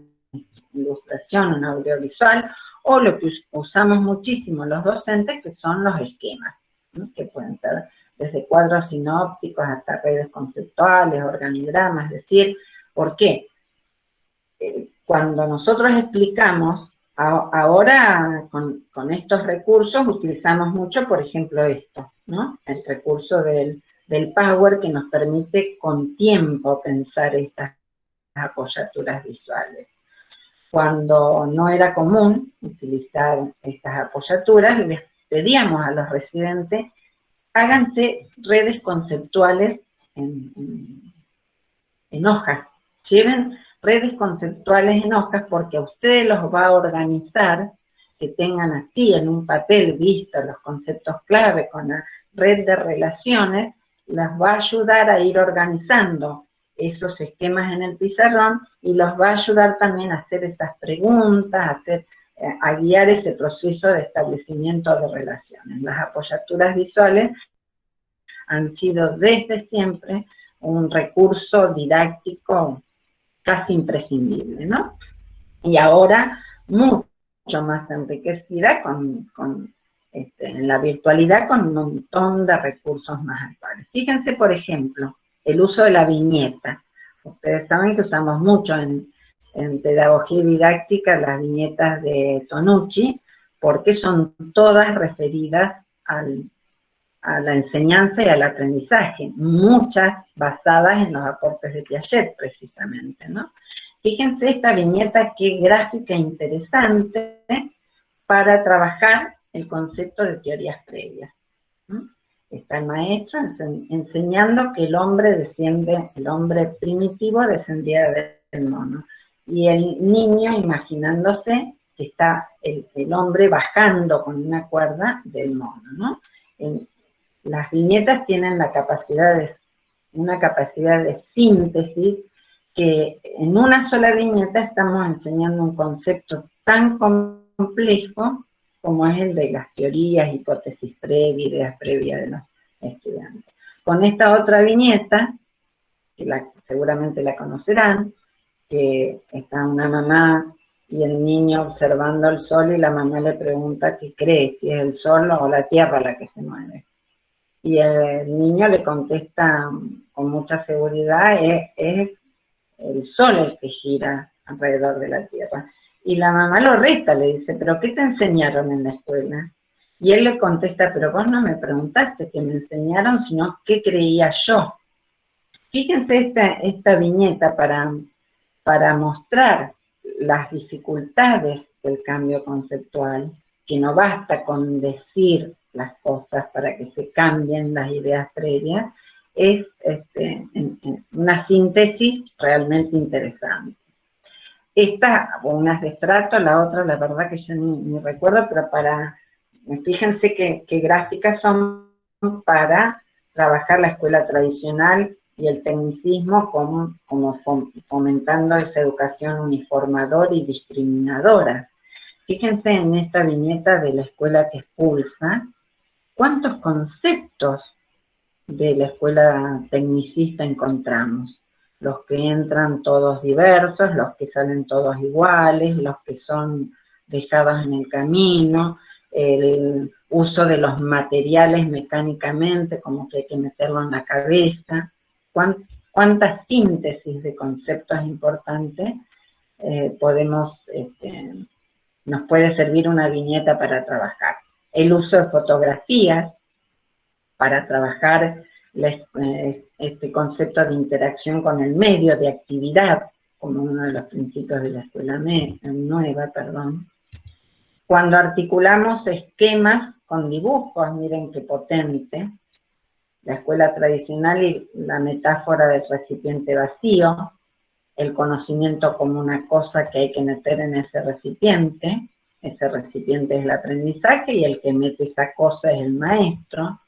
ilustración, un audiovisual, o lo que usamos muchísimo los docentes, que son los esquemas, ¿no? Que pueden ser desde cuadros sinópticos hasta redes conceptuales, organigramas, es decir, ¿por qué? Cuando nosotros explicamos, ahora con estos recursos utilizamos mucho, por ejemplo, esto, ¿no? El recurso del Power que nos permite con tiempo pensar estas apoyaturas visuales. Cuando no era común utilizar estas apoyaturas, les pedíamos a los residentes, háganse redes conceptuales en hojas, lleven redes conceptuales en hojas porque a ustedes los va a organizar, que tengan así en un papel visto los conceptos clave con la red de relaciones, las va a ayudar a ir organizando esos esquemas en el pizarrón y los va a ayudar también a hacer esas preguntas, a guiar ese proceso de establecimiento de relaciones. Las apoyaturas visuales han sido desde siempre un recurso didáctico casi imprescindible, ¿no? Y ahora mucho más enriquecida en la virtualidad con un montón de recursos más actuales. Fíjense, por ejemplo, el uso de la viñeta. Ustedes saben que usamos mucho en pedagogía didáctica las viñetas de Tonucci, porque son todas referidas a la enseñanza y al aprendizaje, muchas basadas en los aportes de Piaget, precisamente, ¿no? Fíjense esta viñeta, qué gráfica interesante para trabajar el concepto de teorías previas, ¿no? Está el maestro enseñando que el hombre primitivo descendía del mono, y el niño imaginándose que está el hombre bajando con una cuerda del mono, ¿no? Las viñetas tienen una capacidad de síntesis que en una sola viñeta estamos enseñando un concepto tan complejo como es el de las teorías, hipótesis previas, ideas previas de los estudiantes. Con esta otra viñeta, que seguramente la conocerán, que está una mamá y el niño observando el sol y la mamá le pregunta qué cree, si es el sol o la tierra la que se mueve. Y el niño le contesta con mucha seguridad, es el sol el que gira alrededor de la Tierra. Y la mamá lo reta, le dice, ¿pero qué te enseñaron en la escuela? Y él le contesta, pero vos no me preguntaste qué me enseñaron, sino qué creía yo. Fíjense esta viñeta para mostrar las dificultades del cambio conceptual, que no basta con decir las cosas para que se cambien las ideas previas, es una síntesis realmente interesante. Esta, una es de estrato, la otra la verdad que yo ni recuerdo, pero fíjense qué gráficas son para trabajar la escuela tradicional y el tecnicismo como fomentando esa educación uniformadora y discriminadora. Fíjense en esta viñeta de la escuela que expulsa, cuántos conceptos de la escuela tecnicista encontramos. Los que entran todos diversos, los que salen todos iguales, los que son dejados en el camino, el uso de los materiales mecánicamente, como que hay que meterlo en la cabeza. ¿Cuántas síntesis de conceptos importantes nos puede servir una viñeta para trabajar? El uso de fotografías para trabajar este concepto de interacción con el medio, de actividad, como uno de los principios de la escuela nueva, perdón. Cuando articulamos esquemas con dibujos, miren qué potente, la escuela tradicional y la metáfora del recipiente vacío, el conocimiento como una cosa que hay que meter en ese recipiente es el aprendizaje y el que mete esa cosa es el maestro.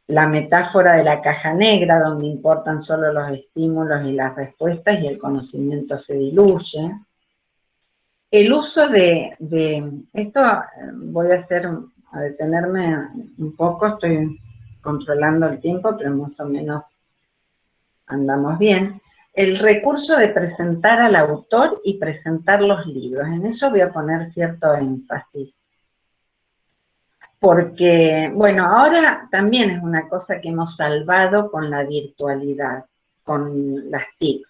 La metáfora de la caja negra, donde importan solo los estímulos y las respuestas y el conocimiento se diluye. El uso de esto voy a detenerme un poco, estoy controlando el tiempo, pero más o menos andamos bien. El recurso de presentar al autor y presentar los libros, en eso voy a poner cierto énfasis. Porque, bueno, ahora también es una cosa que hemos salvado con la virtualidad, con las TIC.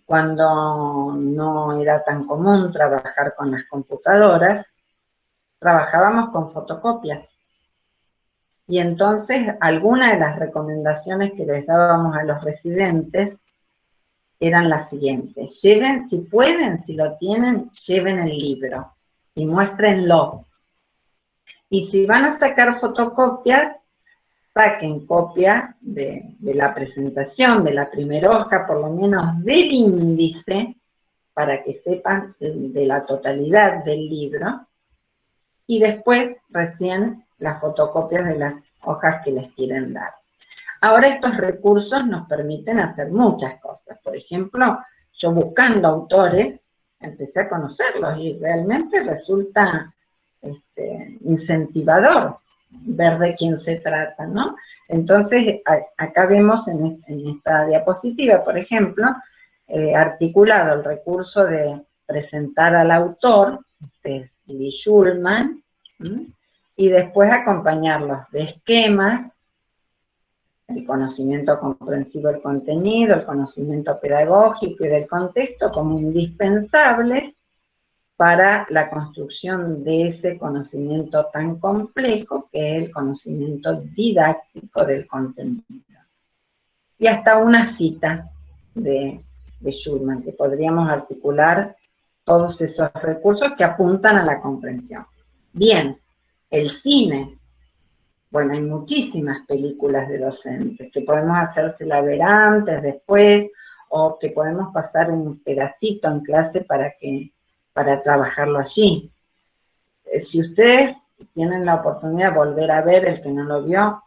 Cuando no era tan común trabajar con las computadoras, trabajábamos con fotocopias. Y entonces, algunas de las recomendaciones que les dábamos a los residentes eran las siguientes. Lleven, si pueden, si lo tienen, lleven el libro y muéstrenlo. Y si van a sacar fotocopias, saquen copia de la presentación, de la primera hoja, por lo menos del índice, para que sepan de la totalidad del libro, y después recién las fotocopias de las hojas que les quieren dar. Ahora estos recursos nos permiten hacer muchas cosas. Por ejemplo, yo buscando autores, empecé a conocerlos y realmente resulta incentivador ver de quién se trata, ¿no? Entonces, acá vemos en esta diapositiva, por ejemplo, articulado el recurso de presentar al autor, este es Lee Schulman, y después acompañarlos de esquemas, el conocimiento comprensivo del contenido, el conocimiento pedagógico y del contexto como indispensables para la construcción de ese conocimiento tan complejo que es el conocimiento didáctico del contenido. Y hasta una cita de Schulman, que podríamos articular todos esos recursos que apuntan a la comprensión. Bien, el cine. Bueno, hay muchísimas películas de docentes que podemos hacérsela ver antes, después, o que podemos pasar un pedacito en clase para trabajarlo allí. Si ustedes tienen la oportunidad de volver a ver el que no lo vio,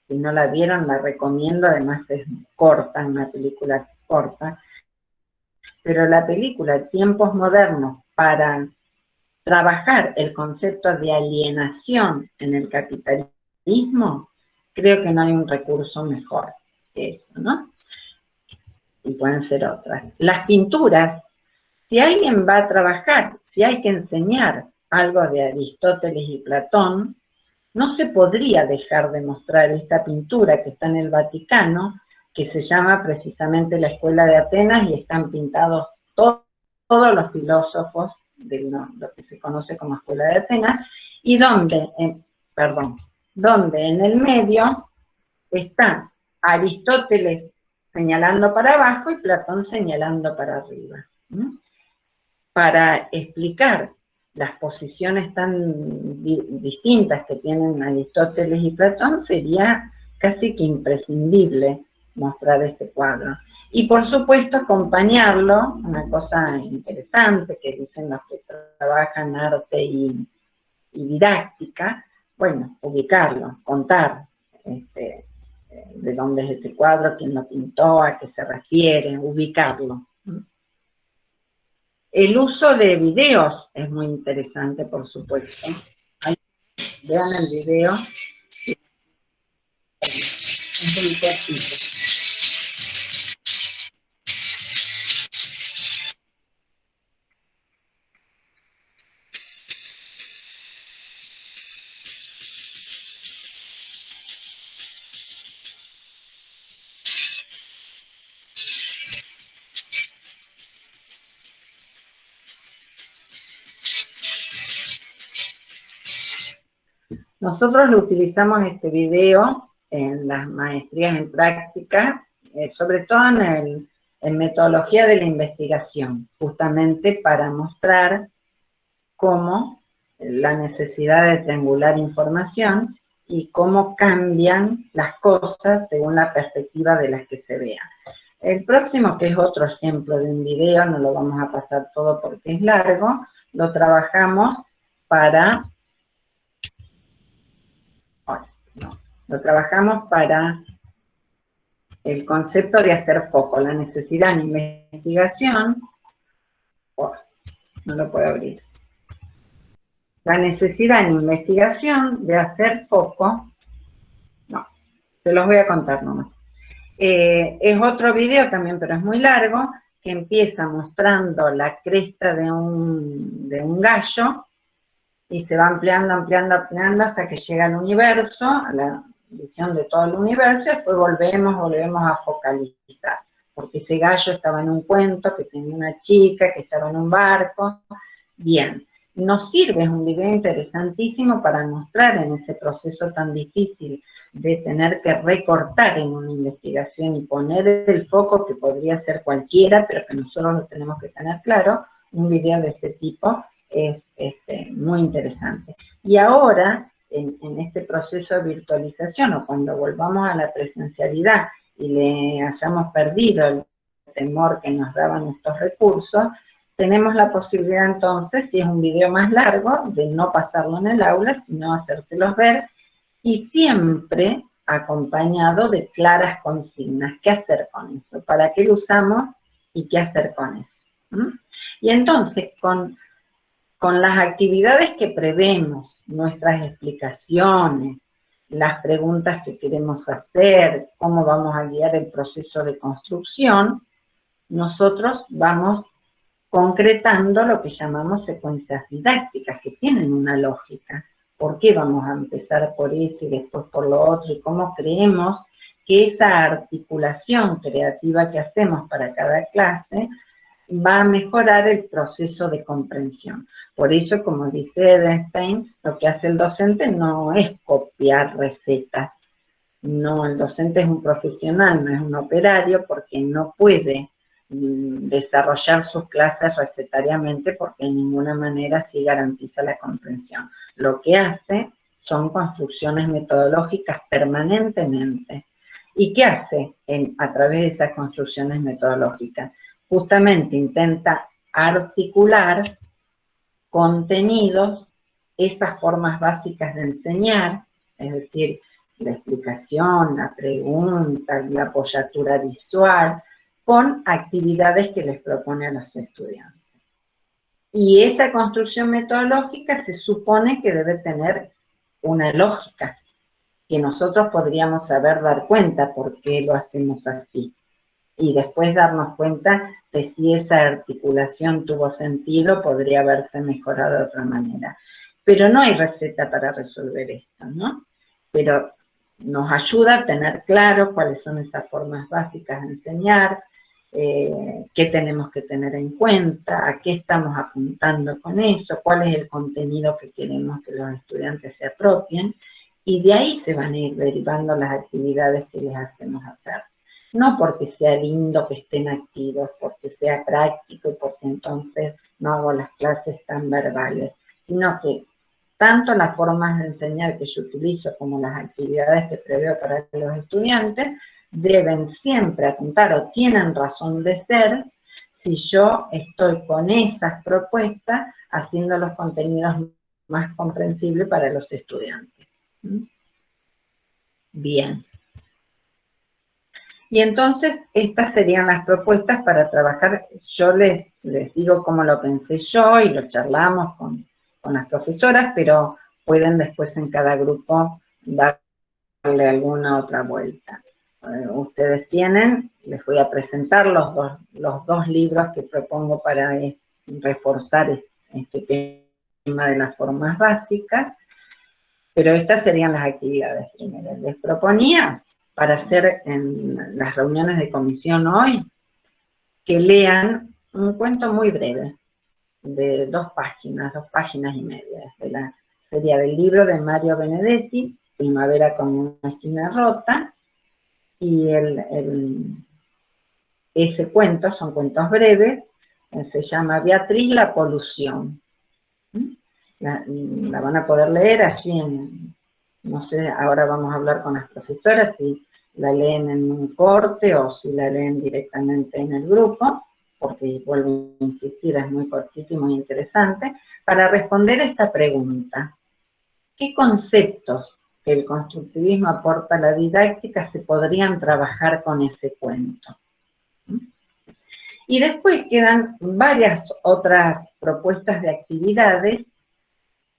si no la vieron, la recomiendo, además es corta, una película corta, pero la película Tiempos Modernos para trabajar el concepto de alienación en el capitalismo, creo que no hay un recurso mejor que eso, ¿no? Y pueden ser otras. Las pinturas, si alguien va a trabajar, si hay que enseñar algo de Aristóteles y Platón, no se podría dejar de mostrar esta pintura que está en el Vaticano, que se llama precisamente la Escuela de Atenas, y están pintados todos los filósofos de lo que se conoce como Escuela de Atenas, y donde en el medio está Aristóteles señalando para abajo y Platón señalando para arriba. Para explicar las posiciones tan distintas que tienen Aristóteles y Platón, sería casi que imprescindible mostrar este cuadro. Y por supuesto acompañarlo, una cosa interesante que dicen los que trabajan arte y didáctica, bueno, ubicarlo, contar de dónde es ese cuadro, quién lo pintó, a qué se refiere, ubicarlo. El uso de videos es muy interesante, por supuesto. Ahí, vean el video. Es muy cortito. Nosotros lo utilizamos este video en las maestrías en práctica, sobre todo en metodología de la investigación, justamente para mostrar cómo la necesidad de triangular información y cómo cambian las cosas según la perspectiva de las que se vean. El próximo, que es otro ejemplo de un video, no lo vamos a pasar todo porque es largo, lo trabajamos para... Lo trabajamos para el concepto de hacer foco, la necesidad en investigación, no lo puedo abrir, la necesidad en investigación de hacer foco, no, se los voy a contar nomás. Es otro video también, pero es muy largo, que empieza mostrando la cresta de un gallo, y se va ampliando, ampliando, ampliando hasta que llega al universo, a la visión de todo el universo, y después volvemos a focalizar, porque ese gallo estaba en un cuento, que tenía una chica, que estaba en un barco. Bien, nos sirve, es un video interesantísimo para mostrar en ese proceso tan difícil de tener que recortar en una investigación y poner el foco, que podría ser cualquiera, pero que nosotros lo tenemos que tener claro. Un video de ese tipo es muy interesante. Y ahora, en este proceso de virtualización, o cuando volvamos a la presencialidad y le hayamos perdido el temor que nos daban estos recursos, tenemos la posibilidad entonces, si es un video más largo, de no pasarlo en el aula, sino hacérselos ver, y siempre acompañado de claras consignas. ¿Qué hacer con eso? ¿Para qué lo usamos? ¿Y qué hacer con eso? Y entonces, con las actividades que prevemos, nuestras explicaciones, las preguntas que queremos hacer, cómo vamos a guiar el proceso de construcción, nosotros vamos concretando lo que llamamos secuencias didácticas, que tienen una lógica. ¿Por qué vamos a empezar por eso y después por lo otro? Y cómo creemos que esa articulación creativa que hacemos para cada clase va a mejorar el proceso de comprensión. Por eso, como dice Edelstein, lo que hace el docente no es copiar recetas. No, el docente es un profesional, no es un operario, porque no puede desarrollar sus clases recetariamente, porque de ninguna manera sí garantiza la comprensión. Lo que hace son construcciones metodológicas permanentemente. ¿Y qué hace a través de esas construcciones metodológicas? Justamente intenta articular contenidos, estas formas básicas de enseñar, es decir, la explicación, la pregunta, la apoyatura visual, con actividades que les propone a los estudiantes. Y esa construcción metodológica se supone que debe tener una lógica, que nosotros podríamos saber dar cuenta por qué lo hacemos así. Y después darnos cuenta de si esa articulación tuvo sentido, podría haberse mejorado de otra manera. Pero no hay receta para resolver esto, ¿no? Pero nos ayuda a tener claro cuáles son esas formas básicas de enseñar, qué tenemos que tener en cuenta, a qué estamos apuntando con eso, cuál es el contenido que queremos que los estudiantes se apropien, y de ahí se van a ir derivando las actividades que les hacemos hacer. No porque sea lindo que estén activos, porque sea práctico y porque entonces no hago las clases tan verbales, sino que tanto las formas de enseñar que yo utilizo como las actividades que preveo para los estudiantes deben siempre apuntar o tienen razón de ser si yo estoy con esas propuestas haciendo los contenidos más comprensibles para los estudiantes. Bien. Y entonces estas serían las propuestas para trabajar. Yo les digo cómo lo pensé yo y lo charlamos con las profesoras, pero pueden después en cada grupo darle alguna otra vuelta. Ustedes tienen, les voy a presentar los dos libros que propongo para reforzar este tema de las formas básicas, pero estas serían las actividades primeras. Les proponía, para hacer en las reuniones de comisión hoy, que lean un cuento muy breve, de 2 páginas y media. Sería del libro de Mario Benedetti, Primavera con una esquina rota, y ese cuento, son cuentos breves, se llama Beatriz la polución. La van a poder leer allí no sé, ahora vamos a hablar con las profesoras si la leen en un corte o si la leen directamente en el grupo, porque vuelvo a insistir, es muy cortito y muy interesante, para responder a esta pregunta. ¿Qué conceptos que el constructivismo aporta a la didáctica se podrían trabajar con ese cuento? Y después quedan varias otras propuestas de actividades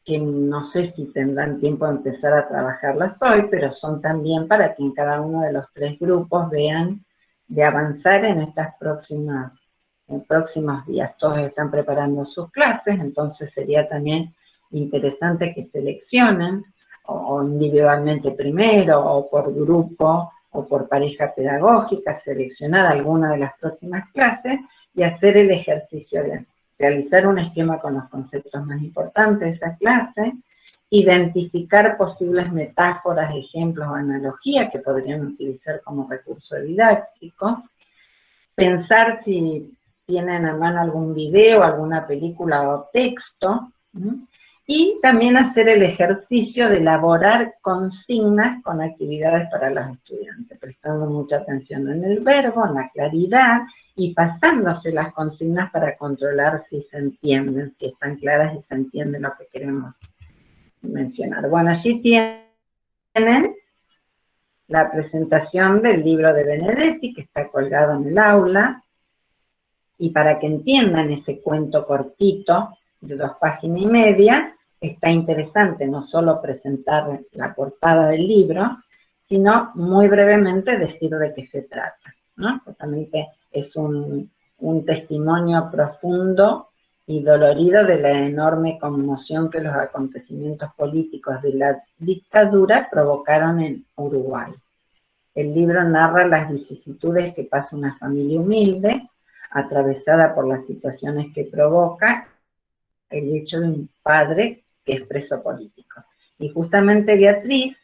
que no sé si tendrán tiempo de empezar a trabajarlas hoy, pero son también para que en cada uno de los 3 grupos vean de avanzar en estas próximos días. Todos están preparando sus clases, entonces sería también interesante que seleccionen, o individualmente primero, o por grupo, o por pareja pedagógica, seleccionar alguna de las próximas clases y hacer el ejercicio de realizar un esquema con los conceptos más importantes de esa clase, identificar posibles metáforas, ejemplos o analogías que podrían utilizar como recurso didáctico, pensar si tienen a mano algún video, alguna película o texto, y también hacer el ejercicio de elaborar consignas con actividades para los estudiantes, prestando mucha atención en el verbo, en la claridad, y pasándose las consignas para controlar si se entienden, si están claras y se entiende lo que queremos mencionar. Bueno, allí tienen la presentación del libro de Benedetti, que está colgado en el aula, y para que entiendan ese cuento cortito de 2 páginas y media, está interesante no solo presentar la portada del libro, sino muy brevemente decir de qué se trata, ¿no? Justamente es un testimonio profundo y dolorido de la enorme conmoción que los acontecimientos políticos de la dictadura provocaron en Uruguay. El libro narra las vicisitudes que pasa una familia humilde, atravesada por las situaciones que provoca el hecho de un padre que es preso político. Y justamente Beatriz,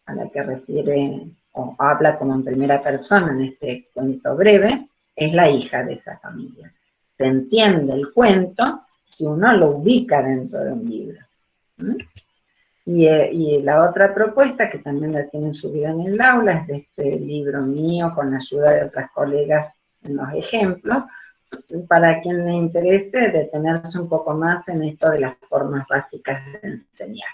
a la que refiere o habla como en primera persona en este cuento breve, es la hija de esa familia. Se entiende el cuento si uno lo ubica dentro de un libro. Y la otra propuesta, que también la tienen subida en el aula, es de este libro mío, con la ayuda de otras colegas en los ejemplos, para quien le interese detenerse un poco más en esto de las formas básicas de enseñar.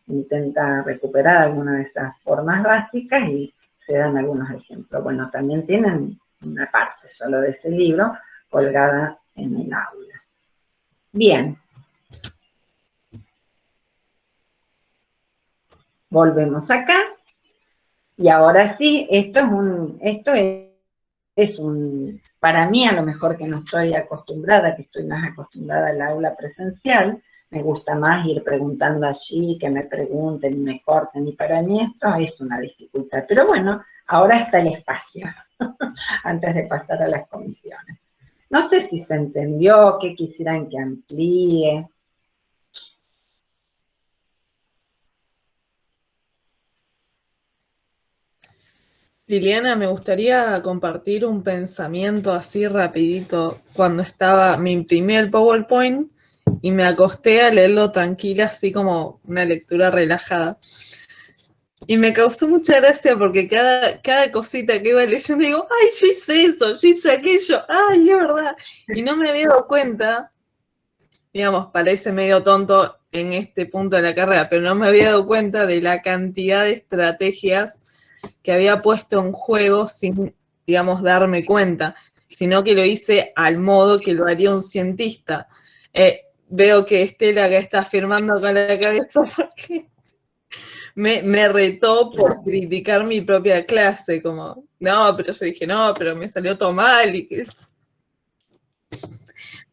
Intenta recuperar alguna de esas formas básicas y se dan algunos ejemplos. Bueno, también tienen una parte solo de ese libro colgada en el aula. Bien. Volvemos acá. Y ahora sí, para mí a lo mejor que no estoy acostumbrada, que estoy más acostumbrada al aula presencial, me gusta más ir preguntando allí, que me pregunten y me corten, y para mí esto es una dificultad. Pero bueno, ahora está el espacio, antes de pasar a las comisiones. No sé si se entendió, qué quisieran que amplíe. Liliana, me gustaría compartir un pensamiento así rapidito. Cuando me imprimí el PowerPoint y me acosté a leerlo tranquila, así como una lectura relajada. Y me causó mucha gracia porque cada cosita que iba leyendo digo, ay, yo hice eso, yo hice aquello, ay, es verdad. Y no me había dado cuenta, digamos, parece medio tonto en este punto de la carrera, pero no me había dado cuenta de la cantidad de estrategias que había puesto en juego sin, digamos, darme cuenta, sino que lo hice al modo que lo haría un cientista. Veo que Estela acá está afirmando con la cabeza porque me retó por criticar mi propia clase, como, no, pero yo dije, no, pero me salió todo mal, y que...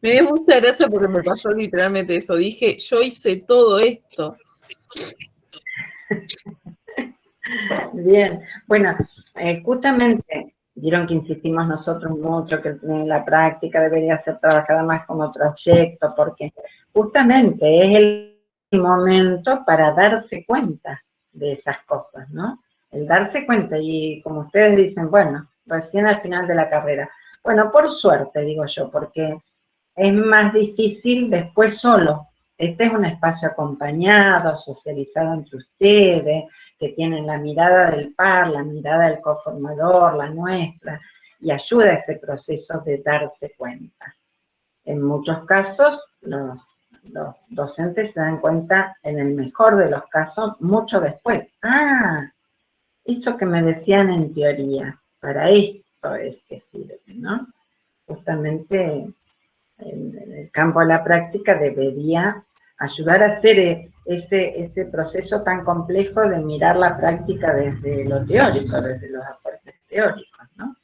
Me dio mucha gracia porque me pasó literalmente eso, dije, yo hice todo esto. Bien, bueno, justamente vieron que insistimos nosotros mucho que la práctica debería ser trabajada más como proyecto, porque justamente es el momento para darse cuenta de esas cosas, ¿no? El darse cuenta, y como ustedes dicen, bueno, recién al final de la carrera. Bueno, por suerte, digo yo, porque es más difícil después solo. Este es un espacio acompañado, socializado entre ustedes, que tienen la mirada del par, la mirada del coformador, la nuestra, y ayuda a ese proceso de darse cuenta. En muchos casos, los docentes se dan cuenta, en el mejor de los casos, mucho después. Ah, eso que me decían en teoría, para esto es que sirve, ¿no? Justamente en el campo de la práctica debería ayudar a hacer ese proceso tan complejo de mirar la práctica desde lo teórico, desde los aportes teóricos, ¿no?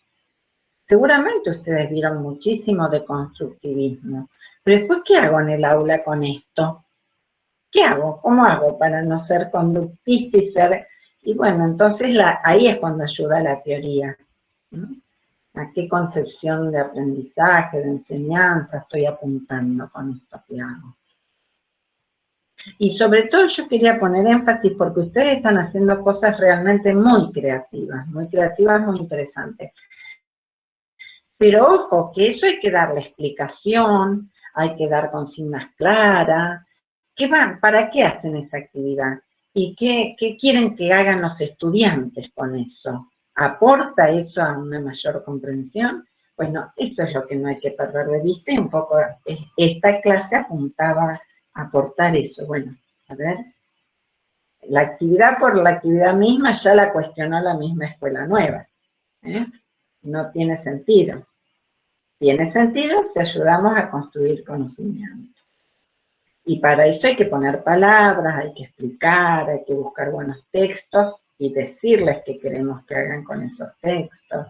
Seguramente ustedes vieron muchísimo de constructivismo, pero después, ¿qué hago en el aula con esto? ¿Qué hago? ¿Cómo hago para no ser conductista y ser...? Y bueno, entonces ahí es cuando ayuda la teoría, ¿no? ¿A qué concepción de aprendizaje, de enseñanza estoy apuntando con esto que hago? Y sobre todo yo quería poner énfasis porque ustedes están haciendo cosas realmente muy creativas, muy interesantes. Pero ojo, que eso hay que darle explicación, hay que dar consignas claras. ¿Para qué hacen esa actividad? ¿Y qué quieren que hagan los estudiantes con eso? ¿Aporta eso a una mayor comprensión? Bueno, eso es lo que no hay que perder de vista, y un poco esta clase apuntaba a aportar eso. Bueno, a ver, la actividad por la actividad misma ya la cuestionó la misma escuela nueva, ¿eh? No tiene sentido. Tiene sentido si ayudamos a construir conocimiento. Y para eso hay que poner palabras, hay que explicar, hay que buscar buenos textos y decirles qué queremos que hagan con esos textos.